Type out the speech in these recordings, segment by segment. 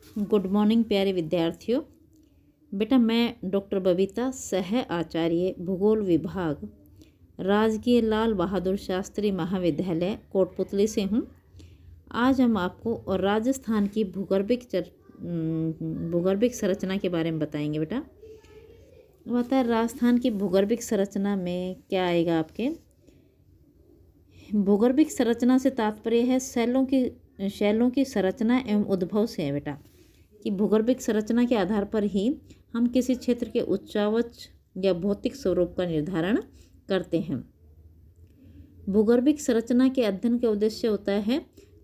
Good morning प्यारे विद्यार्थियों। बेटा मैं डॉक्टर बबीता सह आचार्य भूगोल विभाग राजकीय लाल बहादुर शास्त्री महाविद्यालय कोटपुतली से हूँ। आज हम आपको और राजस्थान की भूगर्भिक संरचना के बारे में बताएंगे। बेटा बता, राजस्थान की भूगर्भिक संरचना में क्या आएगा आपके? भूगर्भिक संरचना से तात्पर्य है शैलों की संरचना एवं उद्भव से है बेटा, कि भूगर्भिक संरचना के आधार पर ही हम किसी क्षेत्र के उच्चावच या भौतिक स्वरूप का निर्धारण करते हैं। भूगर्भिक संरचना के अध्ययन का उद्देश्य होता है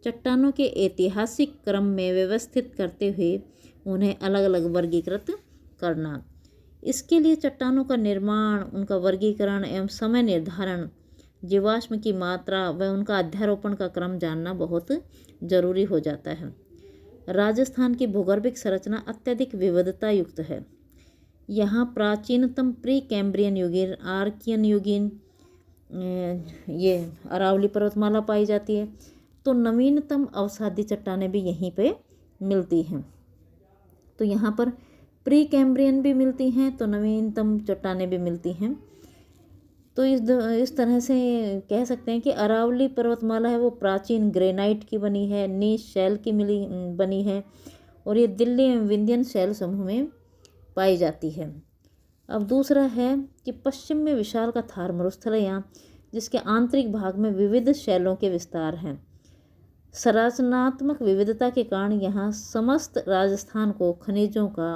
चट्टानों के ऐतिहासिक क्रम में व्यवस्थित करते हुए उन्हें अलग अलग वर्गीकृत करना। इसके लिए चट्टानों का निर्माण, उनका वर्गीकरण एवं समय निर्धारण, जीवाश्म की मात्रा व उनका अध्यारोपण का क्रम जानना बहुत जरूरी हो जाता है। राजस्थान की भूगर्भिक संरचना अत्यधिक विविधता युक्त है। यहाँ प्राचीनतम प्री कैम्ब्रियन युगीन, आर्कियन युगीन, ये अरावली पर्वतमाला पाई जाती है। तो नवीनतम अवसादी चट्टानें भी यहीं पे मिलती हैं। तो यहाँ पर प्री कैम्ब्रियन भी मिलती हैं, तो नवीनतम चट्टानें भी मिलती हैं। तो इस तरह से कह सकते हैं कि अरावली पर्वतमाला है वो प्राचीन ग्रेनाइट की बनी है, नीच शैल की बनी है, और ये दिल्ली एवं विंध्यन शैल समूह में पाई जाती है। अब दूसरा है कि पश्चिम में विशाल का थार मरुस्थल है यहाँ, जिसके आंतरिक भाग में विविध शैलों के विस्तार हैं। संरचनात्मक विविधता के कारण यहाँ समस्त राजस्थान को खनिजों का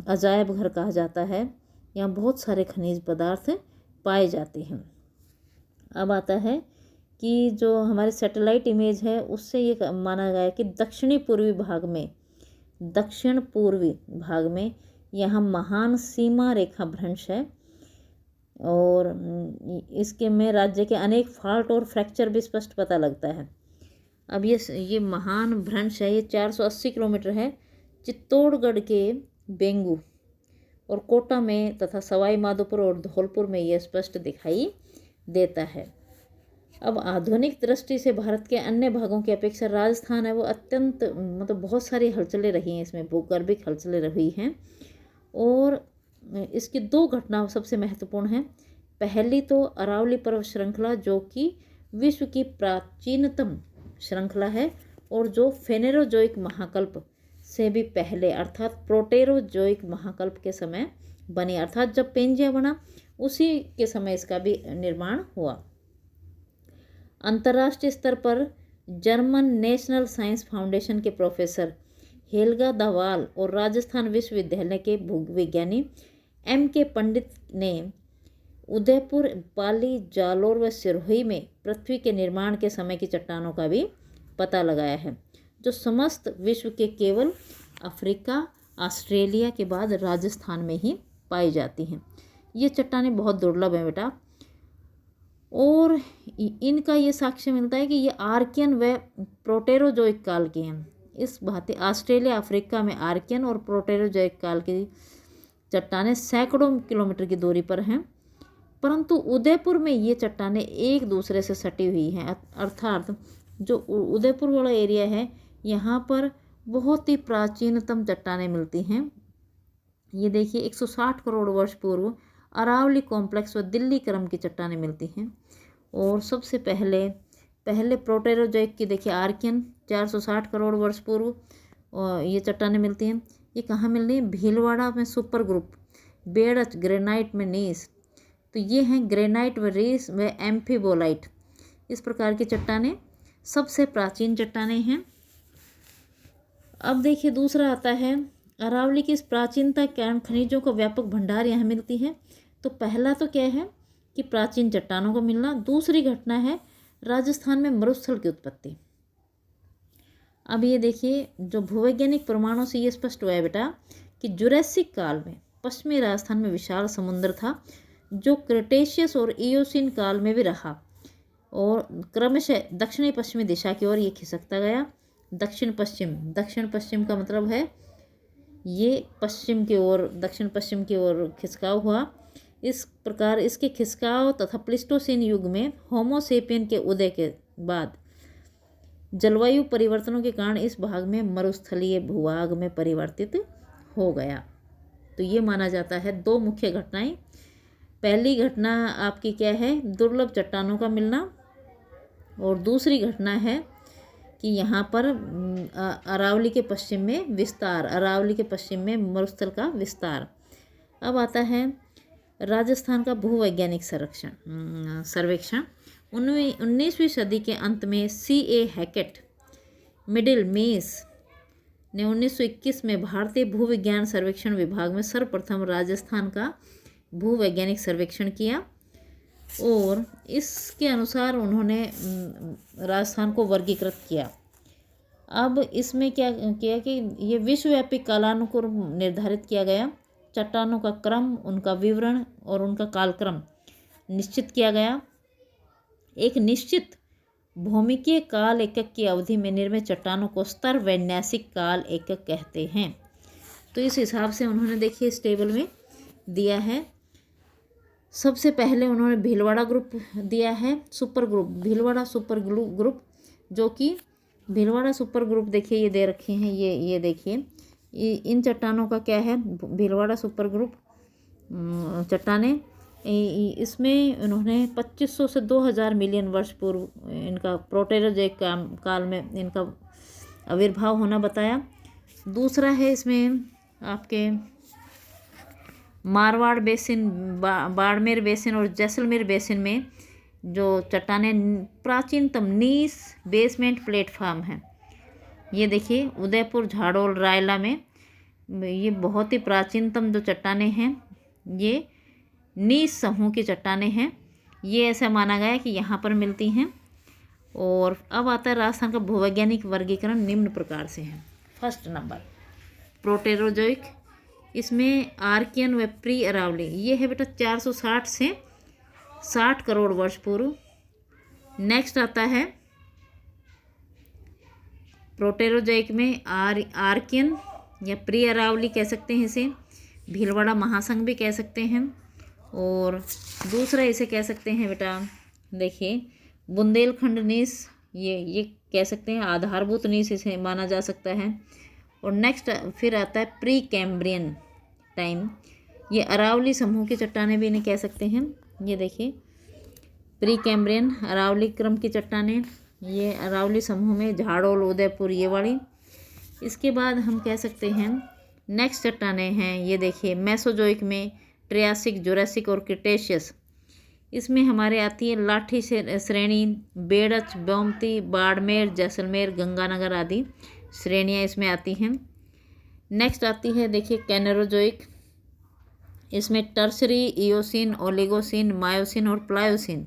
अजायब घर कहा जाता है। यहाँ बहुत सारे खनिज पदार्थ पाए जाते हैं। अब आता है कि जो हमारे सैटेलाइट इमेज है उससे ये माना गया है कि दक्षिण पूर्वी भाग में यहाँ महान सीमा रेखा भ्रंश है, और इसके में राज्य के अनेक फॉल्ट और फ्रैक्चर भी स्पष्ट पता लगता है। अब ये महान भ्रंश है, ये 480 किलोमीटर है। चित्तौड़गढ़ के बेंगू और कोटा में तथा सवाई माधोपुर और धौलपुर में यह स्पष्ट दिखाई देता है। अब आधुनिक दृष्टि से भारत के अन्य भागों की अपेक्षा राजस्थान है वो अत्यंत बहुत सारी हलचलें रही हैं, इसमें भूगर्भिक हलचलें रही हैं, और इसकी दो घटनाएं सबसे महत्वपूर्ण हैं। पहली तो अरावली पर्वत श्रृंखला, जो कि विश्व की प्राचीनतम श्रृंखला है और जो फेनेरोजोइक महाकल्प से भी पहले अर्थात प्रोटेरोजोइक महाकल्प के समय बनी, अर्थात जब पेंजिया बना उसी के समय इसका भी निर्माण हुआ। अंतर्राष्ट्रीय स्तर पर जर्मन नेशनल साइंस फाउंडेशन के प्रोफेसर हेल्गा द वाल और राजस्थान विश्वविद्यालय के भूविज्ञानी M.K. पंडित ने उदयपुर, पाली, जालोर व सिरोही में पृथ्वी के निर्माण के समय की चट्टानों का भी पता लगाया है, जो समस्त विश्व के केवल अफ्रीका, ऑस्ट्रेलिया के बाद राजस्थान में ही पाई जाती हैं। ये चट्टानें बहुत दुर्लभ हैं बेटा, और इनका ये साक्ष्य मिलता है कि ये आर्कियन व प्रोटेरोजोइक काल की हैं। इस भांति ऑस्ट्रेलिया, अफ्रीका में आर्कियन और प्रोटेरोजोइक काल की चट्टानें सैकड़ों किलोमीटर की दूरी पर हैं, परंतु उदयपुर में ये चट्टानें एक दूसरे से सटी हुई हैं। अर्थात जो उदयपुर वाला एरिया है यहाँ पर बहुत ही प्राचीनतम चट्टानें मिलती हैं। ये देखिए 160 करोड़ वर्ष पूर्व अरावली कॉम्प्लेक्स व दिल्ली क्रम की चट्टानें मिलती हैं। और सबसे पहले प्रोटेरोजोइक की देखिए आर्कियन 460 करोड़ वर्ष पूर्व और ये चट्टानें मिलती हैं। ये कहाँ मिल रही है? भीलवाड़ा में सुपर ग्रुप, बेड़च ग्रेनाइट में नीस, तो ये हैं ग्रेनाइट व रीस व एम्फीबोलाइट। इस प्रकार की चट्टानें सबसे प्राचीन चट्टानें हैं। अब देखिए दूसरा आता है अरावली की इस प्राचीनता के कारण खनिजों का व्यापक भंडार यहाँ मिलती है। तो पहला तो क्या है कि प्राचीन चट्टानों का मिलना। दूसरी घटना है राजस्थान में मरुस्थल की उत्पत्ति। अब ये देखिए जो भूवैज्ञानिक प्रमाणों से ये स्पष्ट हुआ है बेटा कि जुरैसिक काल में पश्चिमी राजस्थान में विशाल समुद्र था, जो क्रिटेशियस और इयोसीन काल में भी रहा और क्रमशः दक्षिणी पश्चिमी दिशा की ओर ये खिसकता गया। दक्षिण पश्चिम का मतलब है ये पश्चिम की ओर, दक्षिण पश्चिम की ओर खिसकाव हुआ। इस प्रकार इसके खिसकाव तथा प्लिस्टोसीन युग में होमोसेपियन के उदय के बाद जलवायु परिवर्तनों के कारण इस भाग में मरुस्थलीय भूभाग में परिवर्तित हो गया। तो ये माना जाता है दो मुख्य घटनाएं। पहली घटना आपकी क्या है, दुर्लभ चट्टानों का मिलना, और दूसरी घटना है कि यहाँ पर अरावली के पश्चिम में विस्तार, अरावली के पश्चिम में मरुस्थल का विस्तार। अब आता है राजस्थान का भूवैज्ञानिक सर्वेक्षण। 19वीं सदी के अंत में C.A. हैकेट मिडिल मेस ने 1921 में भारतीय भूविज्ञान सर्वेक्षण विभाग में सर्वप्रथम राजस्थान का भूवैज्ञानिक सर्वेक्षण किया, और इसके अनुसार उन्होंने राजस्थान को वर्गीकृत किया। अब इसमें क्या किया कि ये विश्वव्यापी कालानुक्रम निर्धारित किया गया, चट्टानों का क्रम, उनका विवरण और उनका कालक्रम निश्चित किया गया। एक निश्चित भौमिकीय काल एकक की अवधि में निर्मित चट्टानों को स्तर वैन्यासिक काल एकक कहते हैं। तो इस हिसाब से उन्होंने देखिए इस टेबल में दिया है। सबसे पहले उन्होंने भीलवाड़ा ग्रुप दिया है, super group, Bhilwara super group, जो कि भीलवाड़ा सुपर ग्रुप देखिए ये दे रखे हैं, ये देखिए इन चट्टानों का क्या है, भीलवाड़ा सुपर ग्रुप चट्टानें। इसमें उन्होंने 2500 से 2000 मिलियन वर्ष पूर्व इनका प्रोटेरोजोइक काल में इनका आविर्भाव होना बताया। दूसरा है इसमें आपके मारवाड़ बेसिन, बाड़मेर बेसिन और जैसलमेर बेसिन में जो चट्टानें प्राचीनतम नीस बेसमेंट प्लेटफॉर्म हैं। ये देखिए उदयपुर, झाड़ोल, रायला में ये बहुत ही प्राचीनतम जो चट्टानें हैं ये नीस समूह की चट्टानें हैं। ये ऐसा माना गया है कि यहाँ पर मिलती हैं। और अब आता है राजस्थान का भूवैज्ञानिक वर्गीकरण निम्न प्रकार से है। फर्स्ट नंबर प्रोटेरोजोइक, इसमें आर्कियन व प्री अरावली, ये है बेटा 460 से 60 करोड़ वर्ष पूर्व। नेक्स्ट आता है प्रोटेरोजोइक में आर्कियन या प्री अरावली कह सकते हैं इसे, भीलवाड़ा महासंघ भी कह सकते हैं। और दूसरा इसे कह सकते हैं बेटा देखिए बुंदेलखंड नीस, ये कह सकते हैं आधारभूत नीस इसे माना जा सकता है। और नेक्स्ट फिर आता है प्री कैम्ब्रियन टाइम, ये अरावली समूह की चट्टानें भी इन्हें कह सकते हैं। ये देखिए प्री कैम्ब्रियन अरावली क्रम की चट्टानें, ये अरावली समूह में झाड़ोल, उदयपुर, ये वाली। इसके बाद हम कह सकते हैं नेक्स्ट चट्टानें हैं, ये देखिए मेसोजोइक में ट्रियासिक, जुरासिक और क्रिटेशियस। इसमें हमारे आती है लाठी श्रेणी, बेड़च, गोमती, बाड़मेर, जैसलमेर, गंगानगर आदि श्रेणियाँ इसमें आती हैं। नेक्स्ट आती है देखिए कैनेरोजोइक, इसमें टर्सरी, इयोसिन, ओलिगोसिन, मायोसिन और प्लायोसिन।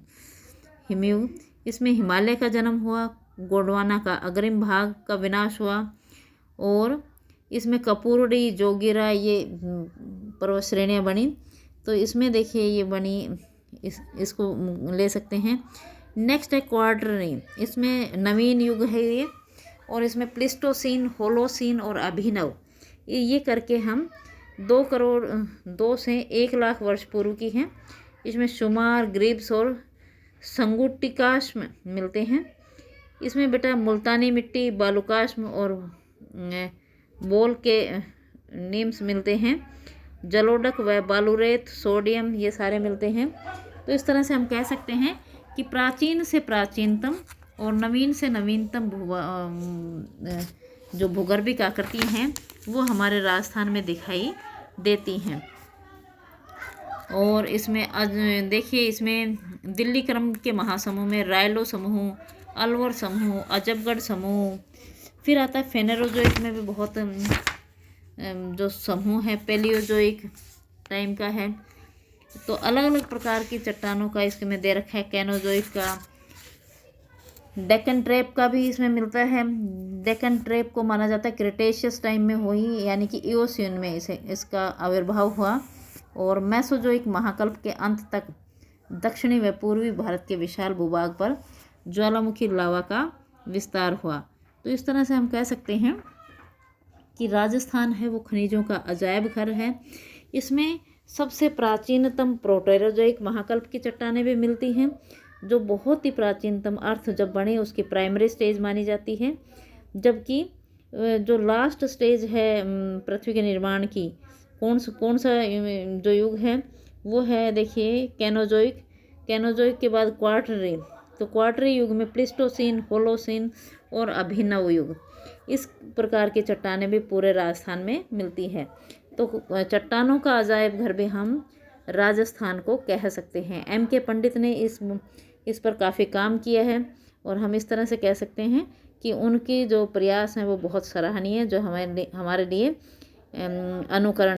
हिम्यू, इसमें हिमालय का जन्म हुआ, गोंडवाना का अग्रिम भाग का विनाश हुआ। और इसमें कपूरडी, जोगिरा, ये पर्वत श्रेणियाँ बनी। तो इसमें देखिए ये बनी, इसको ले सकते हैं। नेक्स्ट है क्वार्टरनी, इसमें नवीन युग है ये, और इसमें प्लिस्टोसीन, होलोसीन और अभिनव, ये करके हम 2 से 1 लाख वर्ष पूर्व की हैं। इसमें शुमार, ग्रिब्स और संगुटिकाश्म मिलते हैं। इसमें बेटा मुल्तानी मिट्टी, बालुकाश्म और बोल के नीम्स मिलते हैं। जलोढ़क व बालूरेत, सोडियम, ये सारे मिलते हैं। तो इस तरह से हम कह सकते हैं कि प्राचीन से प्राचीनतम और नवीन से नवीनतम जो भूगर्भिक आकृतियाँ हैं वो हमारे राजस्थान में दिखाई देती हैं। और इसमें देखिए इसमें दिल्ली क्रम के महासमूह में रायलो समूह, अलवर समूह, अजबगढ़ समूह। फिर आता है फेनेरोजोइक में भी बहुत जो समूह है पैलियोजोइक टाइम का है। तो अलग अलग प्रकार की चट्टानों का इसमें दे रखा है। कैनोजोइक का, डेक्कन ट्रैप का भी इसमें मिलता है। डेक्कन ट्रैप को माना जाता है क्रिटेशियस टाइम में हुई, यानी कि इओसियन में इसका आविर्भाव हुआ। और मेसोजोइक महाकल्प के अंत तक दक्षिणी व पूर्वी भारत के विशाल भूभाग पर ज्वालामुखी लावा का विस्तार हुआ। तो इस तरह से हम कह सकते हैं कि राजस्थान है वो खनिजों का अजायब घर है। इसमें सबसे प्राचीनतम प्रोटेरोजोइक महाकल्प की चट्टानें भी मिलती हैं, जो बहुत ही प्राचीनतम अर्थ जब बने उसकी प्राइमरी स्टेज मानी जाती है। जबकि जो लास्ट स्टेज है पृथ्वी के निर्माण की, कौन सा जो युग है वो है, देखिए कैनोजोइक। कैनोजोइक के बाद क्वार्टरी, तो क्वार्टरी युग में प्लिस्टोसीन, होलोसीन और अभिनव युग, इस प्रकार की चट्टानें भी पूरे राजस्थान में मिलती है। तो चट्टानों का अजायब घर भी हम राजस्थान को कह सकते हैं। M.K. पंडित ने इस पर काफ़ी काम किया है और हम इस तरह से कह सकते हैं कि उनकी जो प्रयास हैं वो बहुत सराहनीय है, जो हमारे लिए अनुकरण